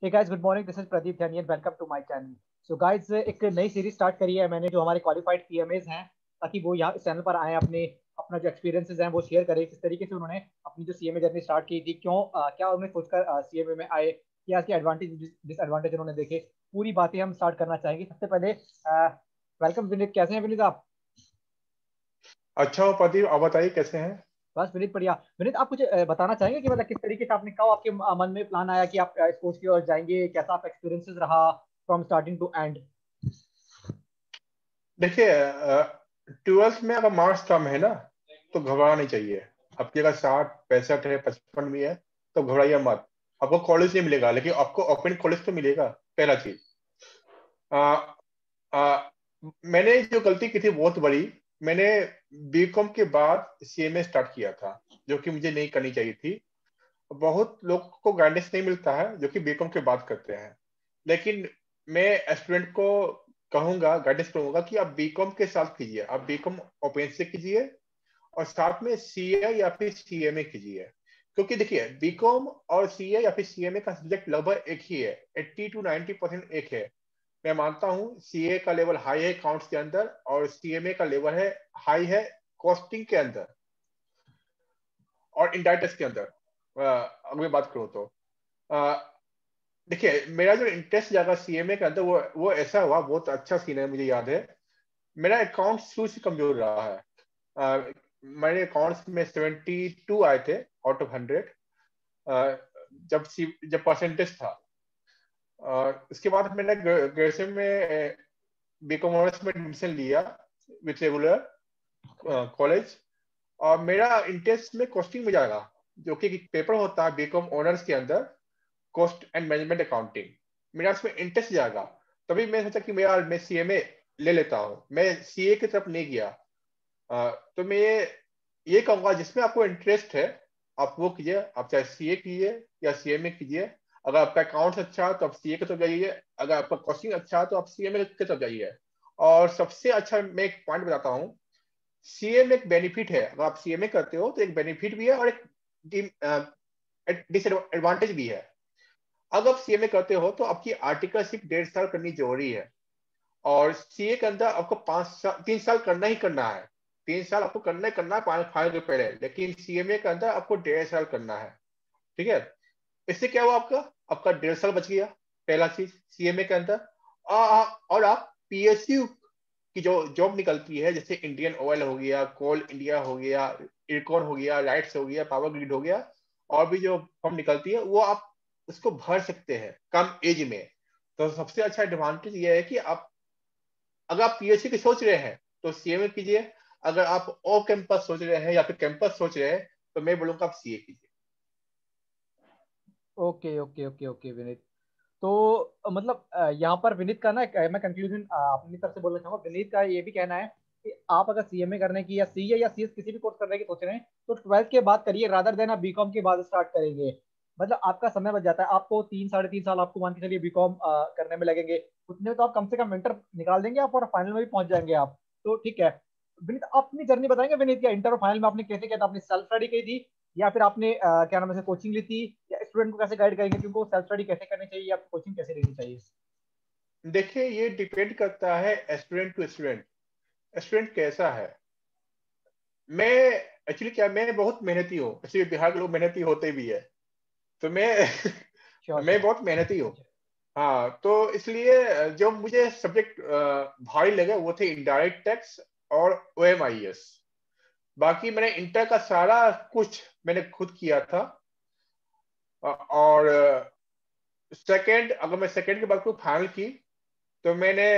Hey guys, good morning. This is Pradeep Dhyani and welcome to my channel. So guys, एक नई series start करी है मैंने, जो हमारे क्वालिफाइड सीएमएस हैं, ताकि वो यहाँ इस चैनल पर आए, अपने अपना जो एक्सपीरियंसेस हैं वो शेयर करें, किस तरीके से उन्होंने अपनी जो सीएमए जर्नी स्टार्ट की थी, क्यों क्या उन्हें सोचकर सीएमए में आए, क्या इसके एडवांटेज डिसएडवांटेज उन्होंने देखे। पूरी बातें हम स्टार्ट करना चाहेंगे। सबसे पहले वेलकम विनीत। कैसे हैं विनीत आप? अच्छा हो प्रदीप, आप बताइए कैसे हैं। बस विनीत बढ़िया। विनीत, आप कुछ बताना चाहेंगे कि मतलब किस तरीके से आपने, कब आपके मन में प्लान आया कि आप इस कोर्स की ओर जाएंगे, कैसा आपका एक्सपीरियंसेस रहा फ्रॉम स्टार्टिंग टू एंड? देखिए, ट्वेल्थ में अगर मार्क्स कम है ना तो घबराना नहीं चाहिए। आपके अगर 60 65 है 55 भी है तो घबराइए मत। आपको कॉलेज नहीं मिलेगा लेकिन आपको ओपन कॉलेज तो मिलेगा। पहला चीज। आ, आ, मैंने जो गलती की थी बहुत बड़ी। मैंने बीकॉम के बाद सीएमए स्टार्ट किया था, जो कि मुझे नहीं करनी चाहिए थी। बहुत लोग को गाइडेंस नहीं मिलता है जो कि बीकॉम के बाद करते हैं। लेकिन मैं स्टूडेंट को कहूंगा, गाइडेंस करूंगा कि आप बीकॉम के साथ कीजिए। आप बीकॉम ओपन से कीजिए और साथ में सीए या फिर सीएमए कीजिए। क्योंकि देखिए, बीकॉम और सीए या फिर सीएमए का सब्जेक्ट लगभग एक ही है। 80 to 90% एक है। मैं मानता हूँ सीए का लेवल हाई है अकाउंट्स के अंदर, और सीएमए का लेवल है हाई है कॉस्टिंग के अंदर और इंडाइटस के अंदर। अगर मैं बात करूँ तो अ, देखिए, मेरा जो इंटरेस्ट जागा सीएमए के अंदर वो ऐसा हुआ। बहुत अच्छा सीन है, मुझे याद है। मेरा अकाउंट शुरू से कमजोर रहा है। मेरे अकाउंट्स में 72 आए थे आउट ऑफ 100। जब परसेंटेज था। उसके बाद मैंने ग्रेजुएशन में बीकॉम ऑनर्स में एडमिशन लिया विथ रेगुलर कॉलेज। और मेरा इंटरेस्ट में कॉस्टिंग में जाएगा, जो कि एक पेपर होता है बीकॉम ऑनर्स के अंदर, कॉस्ट एंड मैनेजमेंट अकाउंटिंग। मेरा उसमें इंटरेस्ट जाएगा। तभी मैं सोचा कि मैं सीएमए ले लेता हूँ। मैं सीए की तरफ नहीं गया। तो मैं ये कहूंगा, जिसमें आपको इंटरेस्ट है आप वो कीजिए। आप चाहे सीए कीजिए या सीएमए कीजिए। अगर आपका अकाउंट्स अच्छा है तो आप सीए की तरफ जाइए। अगर आपका कॉस्टिंग अच्छा है तो आप सीएमए की तरफ जाइए। और सबसे अच्छा मैं एक पॉइंट बताता हूँ। सीए में एक बेनिफिट है। अगर आप सीएमए करते हो तो एक बेनिफिट भी है और एक डिसएडवांटेज भी है। अगर आप सीएमए करते हो तो आपकी आर्टिकलशिप 1.5 साल करनी जरूरी है। और सीए के अंदर आपको 5 साल 3 साल करना ही करना है। 3 साल आपको करना ही करना है फाइनल के पहले। लेकिन सीएमए के अंदर आपको 1.5 साल करना है। ठीक है। इससे क्या हुआ, आपका आपका 1.5 साल बच गया। पहला चीज सीएमए के अंदर। और आप पीएसयू की जो जॉब निकलती है, जैसे इंडियन ऑयल हो गया, कोल इंडिया हो गया, इरकॉन हो गया, राइट्स हो गया, पावर ग्रिड हो गया, और भी जो फॉर्म निकलती है वो आप उसको भर सकते हैं कम एज में। तो सबसे अच्छा एडवांटेज ये है कि आप, अगर आप पीएचडी की सोच रहे हैं तो सीएमए कीजिए। अगर आप ऑफ कैंपस सोच रहे हैं या फिर कैंपस सोच रहे हैं तो मैं बोलूंगा आप सीए कीजिए। Okay okay okay okay Vineet. तो मतलब यहाँ पर विनीत का ना मैं कंक्लूजन अपनी तरफ से बोलना चाहूंगा। विनीत का ये भी कहना है कि आप अगर सीएमए करने की या सीए या सीएस किसी भी कोर्स करने की सोच रहे हैं, तो ट्वेल्थ के बाद करिए, रादर देन आप बीकॉम के बाद स्टार्ट करेंगे। मतलब आपका समय बच जाता है। आपको 3 साढ़े 3 साल आपको मान के चलिए बीकॉम करने में लगेंगे, उतने में तो आप कम से कम इंटर निकाल देंगे आप, और फाइनल में भी पहुंच जाएंगे आप। तो ठीक है विनीत, आप अपनी जर्नी बताएंगे विनीत, या इंटर और फाइनल में आपने कैसे किया था? आपने सेल्फ स्टडी की थी, या फिर आपने क्या नाम है कोचिंग ली थी, या स्टूडेंट को कैसे गाइड करेंगे कि उनको सेल्फ स्टडी कैसे करनी चाहिए या कोचिंग कैसे लेनी चाहिए? देखिए, ये डिपेंड करता है स्टूडेंट टू स्टूडेंट। स्टूडेंट कैसा है। मैं एक्चुअली क्या, मैं बहुत मेहनती हूँ। एक्चुअली बिहार के लोग मेहनती होते भी है। तो मैं श्योर मैं श्योर। बहुत मेहनती हूँ। हाँ, तो इसलिए जो मुझे सब्जेक्ट भारी लगे वो थे इनडायरेक्ट टैक्स और ओएमआईएस। बाकी मैंने इंटर का सारा कुछ मैंने खुद किया था। और सेकंड, अगर मैं सेकंड की बात करूँ फाइनल की, तो मैंने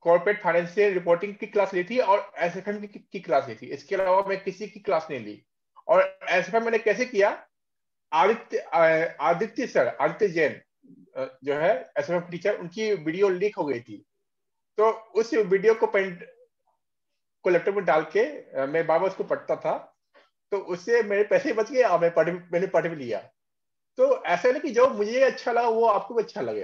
कॉर्पोरेट फाइनेंशियल रिपोर्टिंग की क्लास ली थी और एसएफएम की क्लास ली थी। इसके अलावा मैं किसी की क्लास नहीं ली। और एसएफएम मैंने कैसे किया, आदित्य सर, आदित्य जैन जो है एसएफएम टीचर, उनकी वीडियो लीक हो गई थी। तो उस वीडियो को लैपटॉप में डाल के मैं बार बार उसको पढ़ता था। तो उससे मेरे पैसे बच गए और मैंने पढ़ भी लिया। तो ऐसा नहीं कि जो मुझे अच्छा लगा वो आपको भी अच्छा लगे।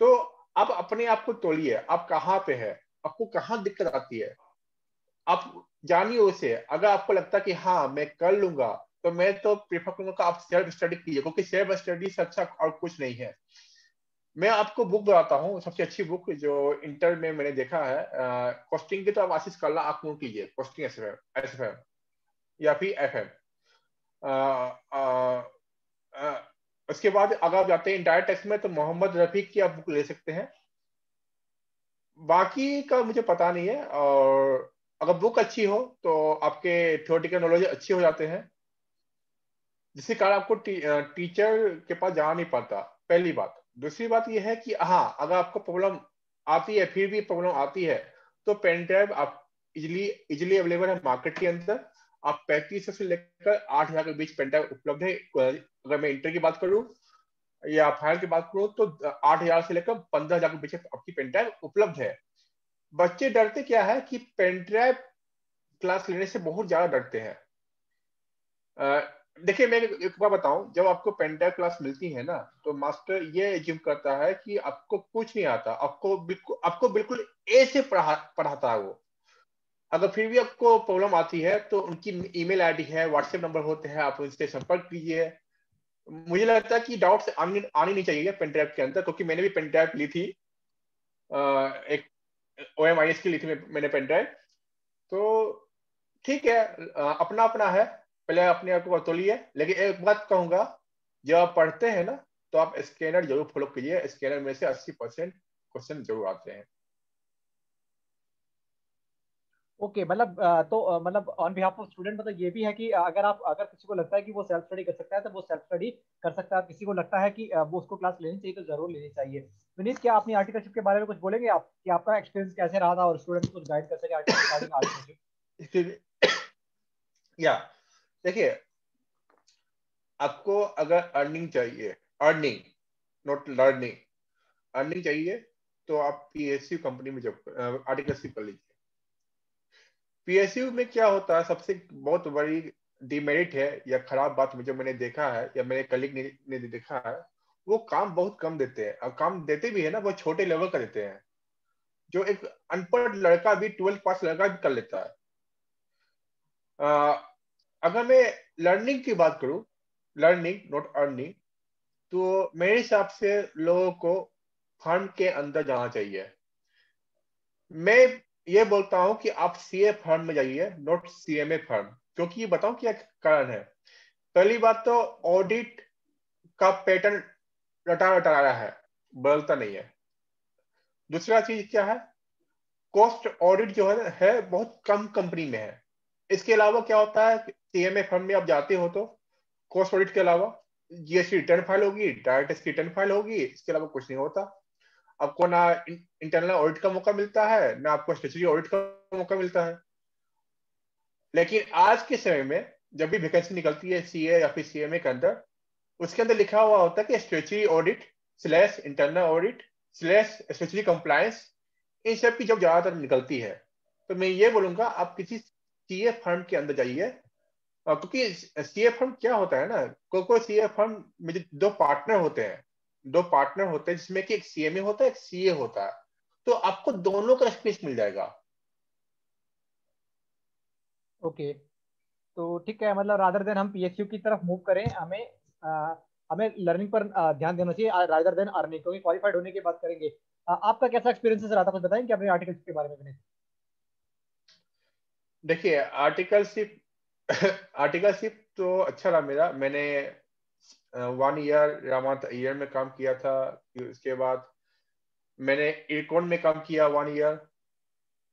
तो आप अपने आप को तोलिए, आप कहाँ पे है, आपको कहाँ दिक्कत आती है, आप जानिए उसे। अगर आपको लगता है कि हाँ मैं कर लूंगा, तो मैं तो प्रेफर करूंगा कि आप सेल्फ स्टडी कीजिए, क्योंकि सेल्फ स्टडी से अच्छा और कुछ नहीं है। मैं आपको बुक बताता हूँ, सबसे अच्छी बुक जो इंटर में मैंने देखा है। कॉस्टिंग की तो आप आशीष कल्ला आप नोट कीजिए, कॉस्टिंग एसएफएम या फिर एफएम। उसके बाद अगर आप जाते हैं इंडायरेक्ट टैक्स में तो मोहम्मद रफीक की आप बुक ले सकते हैं। बाकी का मुझे पता नहीं है। और अगर बुक अच्छी हो तो आपके थ्योरेटिकल नॉलेज अच्छे हो जाते हैं, जिसके कारण आपको टीचर के पास जाना नहीं पड़ता, पहली बात। दूसरी बात यह है कि हाँ, अगर आपको प्रॉब्लम आती है, फिर भी प्रॉब्लम आती है, तो पेन ड्राइव आप इजिली इजिली अवेलेबल है मार्केट के अंदर। आप 3500 से लेकर 8,000 के बीच पेन ड्राइव उपलब्ध है। अगर मैं इंटर की बात करूं या फाइनल की बात करूं तो 8,000 से लेकर 15,000 के बीच आपकी पेन ड्राइव उपलब्ध है। बच्चे डरते क्या है कि पेन ड्राइव क्लास लेने से बहुत ज्यादा डरते हैं। देखिए, मैं एक बात बताऊं, जब आपको पेन ड्राइव क्लास मिलती है ना, तो मास्टर ये एज्यूम करता है कि आपको कुछ नहीं आता, आपको बिल्कुल ए से पढ़ाता है वो। अगर फिर भी आपको प्रॉब्लम आती है तो उनकी ईमेल आईडी है, व्हाट्सएप नंबर होते हैं, आप उनसे संपर्क कीजिए। मुझे लगता है कि डाउट्स आनी नहीं चाहिए पेन ड्राइव के अंदर, क्योंकि मैंने भी पेन ड्राइव ली थी। एक OMIS की ली थी मैंने पेन ड्राइव। तो ठीक है, अपना अपना है, पहले अपने आप को तोलिए। लेकिन एक बात कहूंगा, जब आप पढ़ते हैं ना, तो आप स्कैनर जरूर फॉलो कीजिए। स्कैनर में से 80% क्वेश्चन जरूर आते हैं। ओके, मतलब तो मतलब ऑन बिहाफ ऑफ स्टूडेंट, मतलब ये भी है कि अगर किसी को लगता है कि वो सेल्फ स्टडी कर सकता है तो वो सेल्फ स्टडी कर सकता है। किसी को लगता है कि वो उसको क्लास लेनी चाहिए तो जरूर लेनी चाहिए। विनीत, क्या अपनी आर्टिकलशिप के बारे में कुछ बोलेंगे आप, कि आपका एक्सपीरियंस कैसे रहा था और स्टूडेंट को गाइड कर सके रिगार्डिंग आर्टिकलशिप? इसलिए या देखिए, आपको अगर अर्निंग चाहिए, अर्निंग नॉट लर्निंग, अर्निंग चाहिए, तो आप PSU कंपनी में जब आर्टिकलशिप कर लीजिए। PSU में क्या होता है, सबसे बहुत बड़ी डिमेरिट है या खराब बात मुझे मैंने देखा है या मेरे कलीग ने देखा है, वो काम बहुत कम देते हैं। और काम देते भी है ना, वो छोटे लेवल का देते हैं, जो एक अनपढ़ लड़का भी, 12th पास लड़का भी कर लेता है। अ, अगर मैं लर्निंग की बात करूं, लर्निंग नॉट अर्निंग, तो मेरे हिसाब से लोगों को फर्म के अंदर जाना चाहिए। मैं ये बोलता हूं कि आप CA फर्म में जाइए, नॉट CMA फर्म। क्योंकि ये बताऊं क्या कारण है। पहली बात तो ऑडिट का पैटर्न रटा रटा रहा है, बदलता नहीं है। दूसरा चीज क्या है, कॉस्ट ऑडिट जो है बहुत कम कंपनी में है। इसके अलावा क्या होता है, CMA फर्म में आप जाते हो तो कॉस्ट ऑडिट के अलावा GST रिटर्न फाइल होगी, डायरेक्ट टैक्स की रिटर्न फाइल होगी, इसके अलावा कुछ नहीं होता। आपको ना इंटरनल ऑडिट का मौका मिलता है, ना आपको स्टेचुटरी ऑडिट का मौका मिलता है। लेकिन आज के समय में जब भी वैकेंसी निकलती है CA या फिर CMA के अंदर, उसके अंदर लिखा हुआ होता है कि statutory audit slash internal audit slash statutory compliance, इन सब की जब ज्यादातर निकलती है। तो मैं ये बोलूंगा, आप किसी CA फर्म के अंदर जाइए। क्योंकि CA फर्म क्या होता है ना, कोई CA फर्म में जो दो पार्टनर होते हैं, जिसमें कि एक CMA होता है, एक CA होता है। तो आपको दोनों का एक्सपीरियंस मिल जाएगा। ओके, तो ठीक है, मतलब रादर देन हम PSU की तरफ मूव करें, हमें लर्निंग पर ध्यान देना चाहिए रादर देन अर्निंग, क्योंकि क्वालिफाइड होने की बात करेंगे। आपका कैसा एक्सपीरियंस रहा था, कुछ बताएंगे अपने आर्टिकल्स के बारे में विनीत? देखिए, आर्टिकलशिप आर्टिकलशिप तो अच्छा रहा मेरा। मैंने 1 ईयर रामात ईयर में काम किया था। फिर उसके बाद मैंने इरकॉन में काम किया 1 ईयर।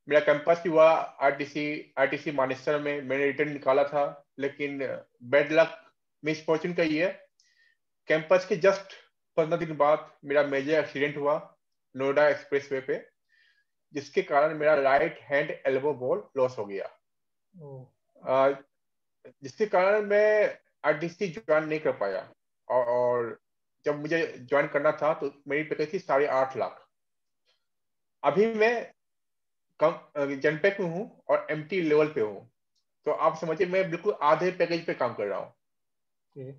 मेरा कैंपस भी हुआ आईटीसी मानेसर में, मैंने रिटर्न निकाला था। लेकिन बैड लक, मिस फॉर्चून का ये, कैंपस के जस्ट 15 दिन बाद मेरा मेजर एक्सीडेंट हुआ नोएडा एक्सप्रेसवे पे, जिसके कारण मेरा right hand elbow ball loss हो गया। ओ, अ, जिसके कारण मैं आईटीसी ज्वाइन नहीं कर पाया। और जब मुझे ज्वाइन करना था तो मेरी पैकेज थी 8.5 लाख। अभी मैं कम जनपैक में हूँ और MT लेवल पे हूँ। तो आप समझिए, मैं बिल्कुल आधे पैकेज पे काम कर रहा हूँ। ओके।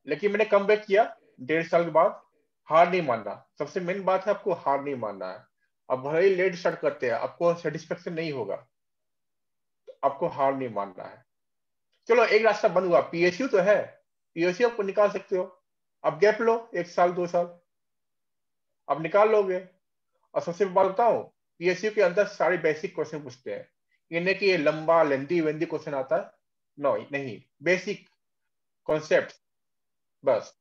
लेकिन मैंने कम बैक किया 1.5 साल के बाद। हार नहीं मानना, सबसे मेन बात है, आपको हार नहीं मानना है। अब भले ही लेट स्टार्ट करते हैं, आपको सेटिस्फेक्शन नहीं होगा, तो आपको हार नहीं मानना है। चलो, एक रास्ता बंद हुआ, PSU तो है, PSU आपको निकाल सकते हो। अब गैप लो 1 साल 2 साल। आप निकाल लोगे। और सबसे बात बताऊं, पीएसयू के अंदर सारे बेसिक क्वेश्चन पूछते हैं, ये नहीं कि ये लंबा लेंदी वेंदी क्वेश्चन आता है, नो नहीं, बेसिक कॉन्सेप्ट बस।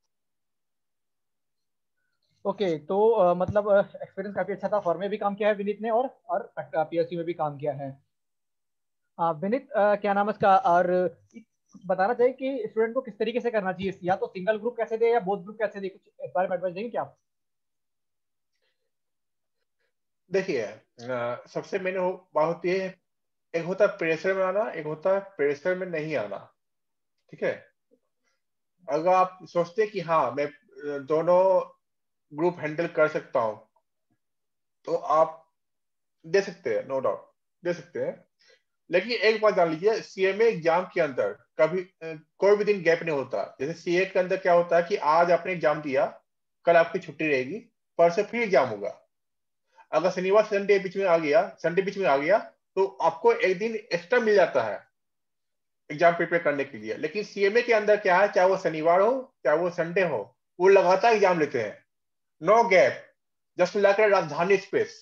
ओके, तो मतलब एक्सपीरियंस काफी अच्छा था, फॉर्म में भी काम किया है विनीत ने, और पीएसयू में भी काम किया है। विनीत, क्या नाम है इसका, और कुछ बताना चाहिए कि स्टूडेंट को किस तरीके से करना चाहिए, या तो सिंगल ग्रुप कैसे दे या बोथ ग्रुप कैसे दे, कुछ इस बारे में एडवाइस देंगे क्या आप? देखिए, सबसे मेन बात होती है, एक होता है प्रेशर में आना, एक होता है प्रेशर में नहीं आना। ठीक है, अगर आप सोचते हैं कि हाँ मैं दोनों ग्रुप हैंडल कर सकता हूँ, तो आप दे सकते हैं, नो डाउट दे सकते हैं। लेकिन एक बात जान लीजिए, सीएमए एग्जाम के अंदर कभी कोई भी दिन गैप नहीं होता। जैसे सीए के अंदर क्या होता है कि आज आपने एग्जाम दिया, कल आपकी छुट्टी रहेगी, परसों फिर एग्जाम होगा। अगर शनिवार संडे बीच में आ गया, संडे बीच में आ गया, तो आपको एक दिन एक्स्ट्रा मिल जाता है एग्जाम प्रिपेयर करने के लिए। लेकिन सीएमए के अंदर क्या है, चाहे वो शनिवार हो चाहे वो संडे हो, वो लगातार एग्जाम लेते हैं, नो गैप, जस्ट लाकर राजधानी स्पेस,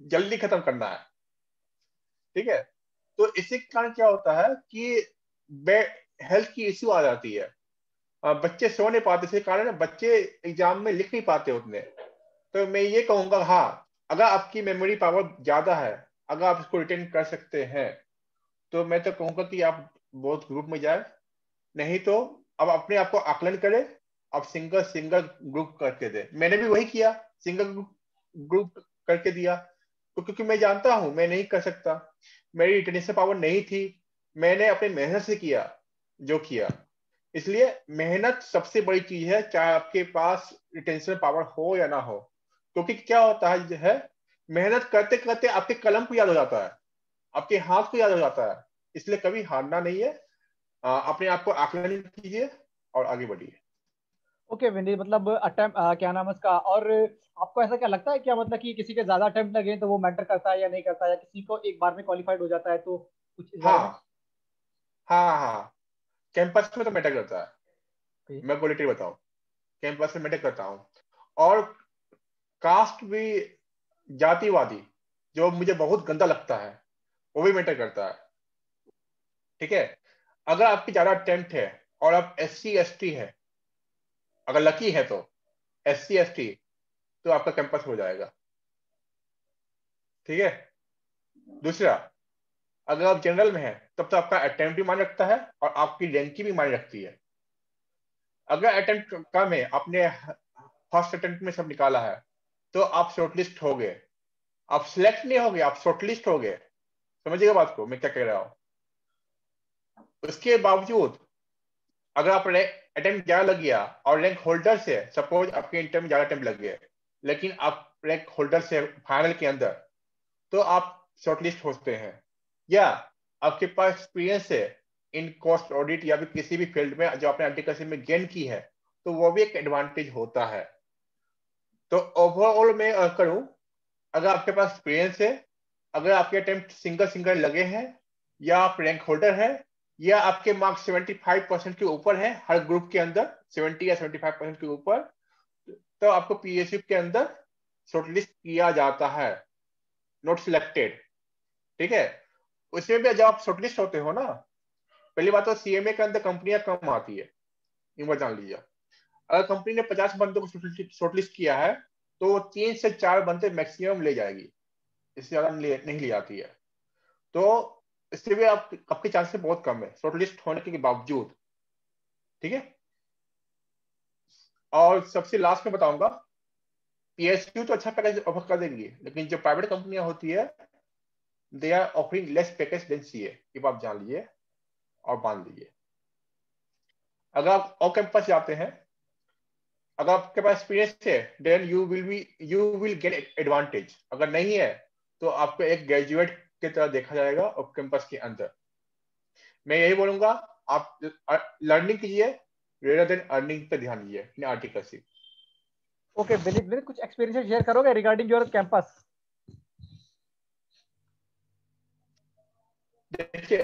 जल्दी खत्म करना है। ठीक है, तो इसी के कारण क्या होता है कि हेल्थ की इश्यू आ जाती है। बच्चे सो नहीं पाते, इसी कारण बच्चे एग्जाम में लिख नहीं पाते उतने। तो मैं ये कहूंगा, हाँ अगर आपकी मेमोरी पावर ज्यादा है, अगर आप इसको रिटेन कर सकते हैं, तो मैं तो कहूंगा कि आप बहुत ग्रुप में जाए। नहीं तो अब अपने आप को आकलन करें, आप सिंगल सिंगल ग्रुप करके दे। मैंने भी वही किया, सिंगल ग्रुप करके दिया, तो क्योंकि मैं जानता हूं मैं नहीं कर सकता, मेरी रिटेंशन पावर नहीं थी, मैंने अपनी मेहनत से किया जो किया। इसलिए मेहनत सबसे बड़ी चीज है, चाहे आपके पास रिटेंशन पावर हो या ना हो। क्योंकि क्या होता है जो है, मेहनत करते करते आपके कलम को याद हो जाता है, आपके हाथ को याद हो जाता है। इसलिए कभी हारना नहीं है, अपने आप को आकलन कीजिए और आगे बढ़िए। ओके विनीत, मतलब अटेम्प्ट, क्या नाम है उसका, और आपको ऐसा क्या लगता है क्या, मतलब कि किसी के ज्यादा अटेम्प्ट लगे तो वो मैटर करता है या नहीं करता है, या किसी को एक बार में क्वालिफाइड हो जाता है, तो कुछ इस बारे में? हाँ हाँ हाँ, कैंपस में तो मैटर करता है। ओके। मैं क्वालिटी बताऊं, कैंपस में मैटर करता हूँ। और कास्ट भी, जातिवादी, जो मुझे बहुत गंदा लगता है, वो भी मैटर करता है। ठीक है, अगर आपकी ज्यादा अटेम्प्ट है और आप SC ST है, अगर लकी है तो SC ST, तो आपका कैंपस हो जाएगा। ठीक है, दूसरा, अगर आप जनरल में है, तब तो आपका अटेम्प्ट भी मायने रखता है और आपकी रैंकिंग भी मायने रखती है। अगर अटेम्प्ट कम है, आपने फर्स्ट अटेम्प्ट में सब निकाला है, तो आप शॉर्टलिस्ट हो गए। आप सिलेक्ट नहीं हो गए, आप शॉर्टलिस्ट हो गए। समझिएगा बात को मैं क्या कह रहा हूँ। उसके बावजूद अगर आप अटेम्प्ट ज्यादा लग गया और रैंक होल्डर से, सपोज आपके इंटर में ज्यादा अटेम्प्ट लग गए, लेकिन आप रैंक होल्डर से फाइनल के अंदर, तो आप शॉर्टलिस्ट होते हैं। या आपके पास एक्सपीरियंस है इन कॉस्ट ऑडिट या भी किसी भी फील्ड में जो आपने एप्लीकेशन में गेन की है, तो वो भी एक एडवांटेज होता है। तो ओवरऑल मैं करूं, अगर आपके पास एक्सपीरियंस है, अगर आपके अटेम्प्ट सिंगल सिंगल लगे हैं, या आप रैंक होल्डर है, या आपके मार्क्स 75% के ऊपर है हर ग्रुप के अंदर, 70 या 75% के ऊपर, तो आपको पीएसयू के अंदर शॉर्टलिस्ट किया जाता है, नॉट सिलेक्टेड। ठीक है, उसमें भी जब आप शॉर्टलिस्ट होते हो ना, पहली बात तो सीएमए के अंदर कंपनियां कम आती है, ये बात जान लीजिए। अगर कंपनी ने 50 बंदों को शॉर्टलिस्ट किया है, तो वो 3 से 4 बंदे मैक्सिमम ले जाएगी, इससे ज्यादा नहीं ले जाती है। तो इससे भी आपके चांसेस बहुत कम है शॉर्टलिस्ट होने के बावजूद। ठीक है, और सबसे लास्ट में बताऊंगा, पीएसयू तो अच्छा पैकेज ऑफर कर देंगी, लेकिन जो प्राइवेट कंपनियां होती है, they are offering less package than CA, ये बात जान लीजिए और मान लीजिए। अगर आप ऑफ कैंपस जाते हैं, अगर आपके पास एक्सपीरियंस है, then you will get advantage. अगर नहीं है, तो आपको एक ग्रेजुएट की तरह देखा जाएगा ऑफ कैंपस के अंदर। मैं यही बोलूंगा, आप लर्निंग कीजिए रेदर देन अर्निंग पे ध्यान दीजिए अपने आर्टिकल से। ओके विनीत, विनीत कुछ एक्सपीरियंस शेयर करोगे रिगार्डिंग योर कैंपस? देखिए,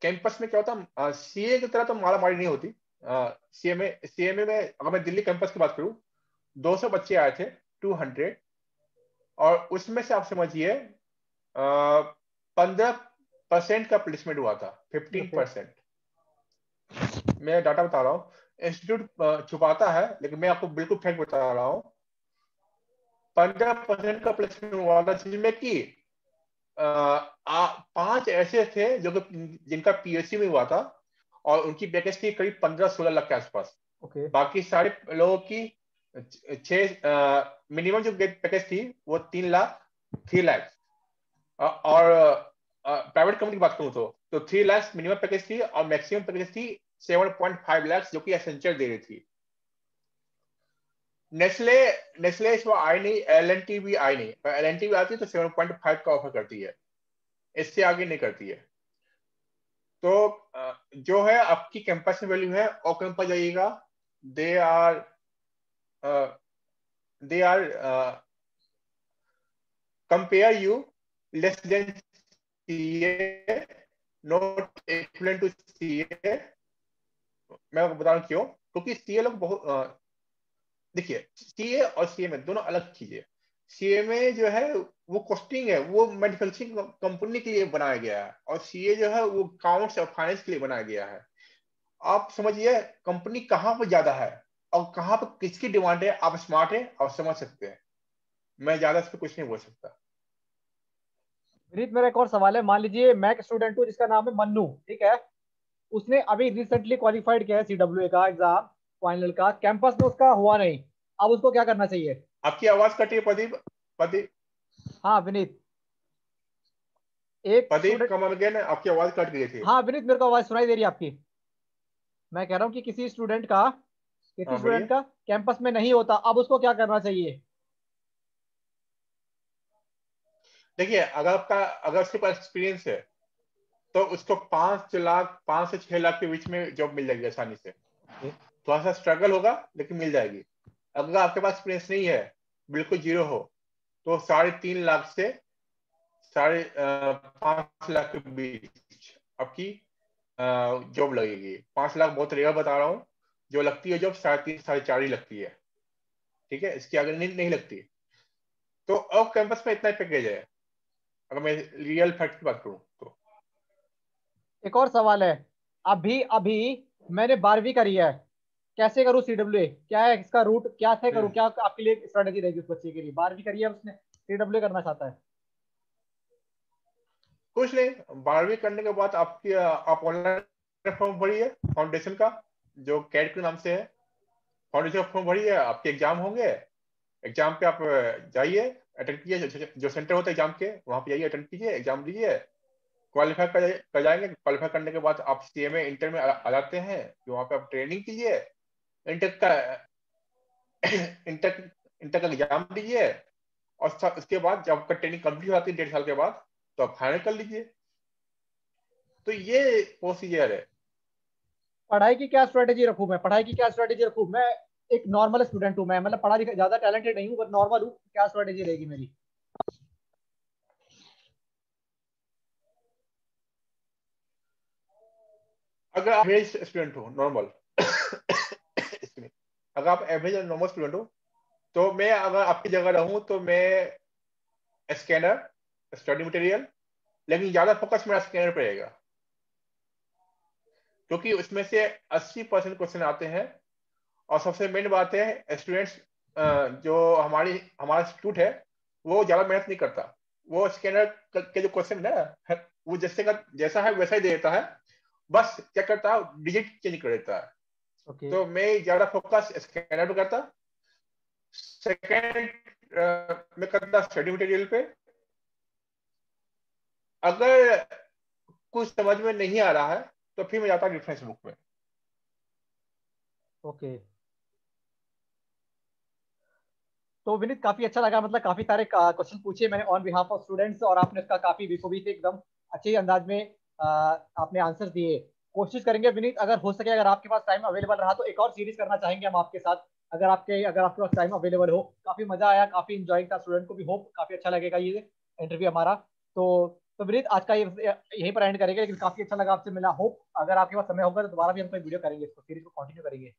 कैंपस में क्या होता है, सीए की तरह तो मारा मारी नहीं होती। सीएमए सीएमए में अगर मैं दिल्ली कैंपस की बात करूं, 200 बच्चे आए थे, 200, और उसमें से आप समझिए 15% का प्लेसमेंट हुआ था, ओके 15%। मैं डाटा बता रहा हूँ, इंस्टीट्यूट छुपाता है लेकिन मैं आपको बिल्कुल फैक्ट बता रहा हूँ। 15% का प्लेसमेंट हुआ था, जिसमें कि 5 ऐसे थे जो कि जिनका पीएचडी में हुआ था और उनकी पैकेज थी करीब 15-16 लाख के आसपास। ओके बाकी सारे लोगों की मिनिमम जो पैकेज थी वो 3 लाख, 3 लाख। और प्राइवेट कंपनी की बात करूं तो 3 लाख मिनिमम पैकेज थी और मैक्सिमम पैकेज थी 7.5 लाख, जो कि एसेंचर दे रही थी। नेस्ले नेस्ले इस बार आई नहीं, एल एन टी भी आई नहीं। एल एन टी भी आती है तो 7.5 का ऑफर करती है, इससे आगे नहीं करती है। तो जो है आपकी कैंपस में वैल्यू है, और कैंपस जाइएगा, they are they are compare you less than CA, not equivalent to CA. मैं आपको बता रहा हूं क्यों, क्योंकि सीए लोग बहुत देखिए, सीए और सीए में दोनों अलग चीजें। सीए में जो है वो कॉस्टिंग है, वो मैन्युफैक्चरिंग कंपनी के लिए बनाया गया है, और सीए जो है वो अकाउंट्स और फाइनेंस के लिए बनाया गया है। आप समझिए कंपनी कहाँ पर ज्यादा है और कहाँ पर किसकी डिमांड है, आप स्मार्ट है और समझ सकते हैं। मैं ज्यादा इस पर कुछ नहीं बोल सकता। विनीत, मेरा एक और सवाल है। मान लीजिए मैं एक स्टूडेंट हूँ जिसका नाम है मन्नू, ठीक है। उसने अभी रिसेंटली क्वालिफाइड किया है सीडब्ल्यूए का एग्जाम, फाइनल का, कैंपस में उसका हुआ नहीं। अब उसको क्या करना चाहिए? आपकी आवाज कटी है प्रदीप। प्रदीप, हाँ विनीत, एक प्रदीप स्टूडेंट। कमल गए ना, आपकी आवाज कट गई थी। हाँ विनीत, मेरे को आवाज सुनाई दे रही है आपकी। मैं कह रहा हूँ कि किसी हाँ स्टूडेंट बोलिए। का कैंपस में नहीं होता, अब उसको क्या करना चाहिए? देखिए, अगर उसके पास एक्सपीरियंस है तो उसको 5 लाख, 5 से 6 लाख के बीच में जॉब मिल जाएगी आसानी से। ओके। थोड़ा सा स्ट्रगल होगा लेकिन मिल जाएगी। अगर आपके पास एक्सपीरियंस नहीं है, बिल्कुल जीरो हो, तो 3.5 लाख से 5 लाख के बीच आपकी जॉब लगेगी। 5 लाख बहुत रेयर बता रहा हूँ, जो लगती है जॉब 3.5 4.5 ही लगती है। ठीक है, इसके आगे नहीं लगती। तो अब कैंपस में इतना पैकेज है, अगर मैं रियल फैक्ट की बात करूँ तो। एक और सवाल है। अभी अभी मैंने 12वीं करी है, कैसे करूँ सीडब्ल्यूए? क्या है इसका रूट, क्या से करूँ? हम्म, क्या आपके लिए स्ट्रेटेजी रहेगी उस बच्चे के लिए? 12वीं करी है उसने, सीडब्ल्यूए करना चाहता है। कुछ नहीं, 12वीं करने के बाद आप ऑनलाइन फॉर्म भरिए फाउंडेशन का, जो कैट के नाम से है। फाउंडेशन फॉर्म भरिए, आपके एग्जाम होंगे। एग्जाम पे आप जाइए, अटेंड कीजिए। जो सेंटर होता है एग्जाम के, वहां पे जाइए, अटेंड कीजिए, एग्जाम दीजिए। क्वालिफाई कर जाएंगे। क्वालिफाई करने के बाद आप सीएमए इंटर में आ जाते हैं, कि वहां पे आप ट्रेनिंग कीजिए। इंटर का इंटर इंटर का एग्जाम दीजिए, और उसके बाद जब आपका ट्रेनिंग कंप्लीट हो जाती है 1.5 साल के बाद, तो आप फाइनल कर लीजिए। तो ये प्रोसीजर है। पढ़ाई की क्या स्ट्रेटेजी रखूँ मैं? पढ़ाई की क्या स्ट्रेटेजी रखूँ मैं? एक नॉर्मल स्टूडेंट हूँ मैं, मतलब पढ़ा लिखा ज्यादा टैलेंटेड नहीं हूँ, बट नॉर्मल हूँ। क्या स्ट्रेटेजी रहेगी मेरी? अगर आप एवरेज स्टूडेंट हो, नॉर्मल अगर आप एवरेज और नॉर्मल स्टूडेंट हो, तो मैं अगर आपकी जगह रहूं तो मैं स्कैनर, स्टडी मटेरियल, लेकिन ज्यादा फोकस मेरा स्कैनर पे रहेगा, क्योंकि उसमें से 80% क्वेश्चन आते हैं। और सबसे मेन बात है, स्टूडेंट्स जो हमारा इंस्टीट्यूट है, वो ज्यादा मेहनत नहीं करता। वो स्कैनर के जो क्वेश्चन है ना, वो जैसा है वैसा ही दे देता है। बस क्या करता है, डिजिट चेंज कर देता है। ओके। तो मैं ज्यादा फोकस स्कैनर पे करता। सेकेंड मैं करता स्टडी मटेरियल पे। अगर कुछ समझ में नहीं आ रहा है तो फिर मैं जाता रेफरेंस बुक में। ओके। तो विनीत, काफी अच्छा लगा, मतलब काफी सारे क्वेश्चन पूछे मैंने ऑन बिहाफ ऑफ स्टूडेंट्स, और आपने उसका काफी बीखूबी से एकदम अच्छे अंदाज में आपने आंसर दिए। कोशिश करेंगे विनीत, अगर हो सके, अगर आपके पास टाइम अवेलेबल रहा तो एक और सीरीज करना चाहेंगे हम आपके साथ। अगर आपके पास टाइम अवेलेबल हो। काफी मजा आया, काफी इंजॉइंग था स्टूडेंट को भी, होप काफी अच्छा लगेगा ये इंटरव्यू हमारा। तो विनीत, आज का ये यहीं पर एंड करेंगे, लेकिन काफी अच्छा लगा आपसे मिला। होप अगर आपके पास समय होगा तो दोबारा भी हम कोई वीडियो करेंगे, इसको सीरीज को कंटिन्यू करेंगे।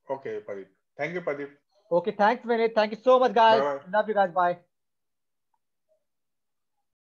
Okay Pradeep, thank you Pradeep. Okay, thanks Vineet, thank you so much bye guys, bye. Love you guys, bye.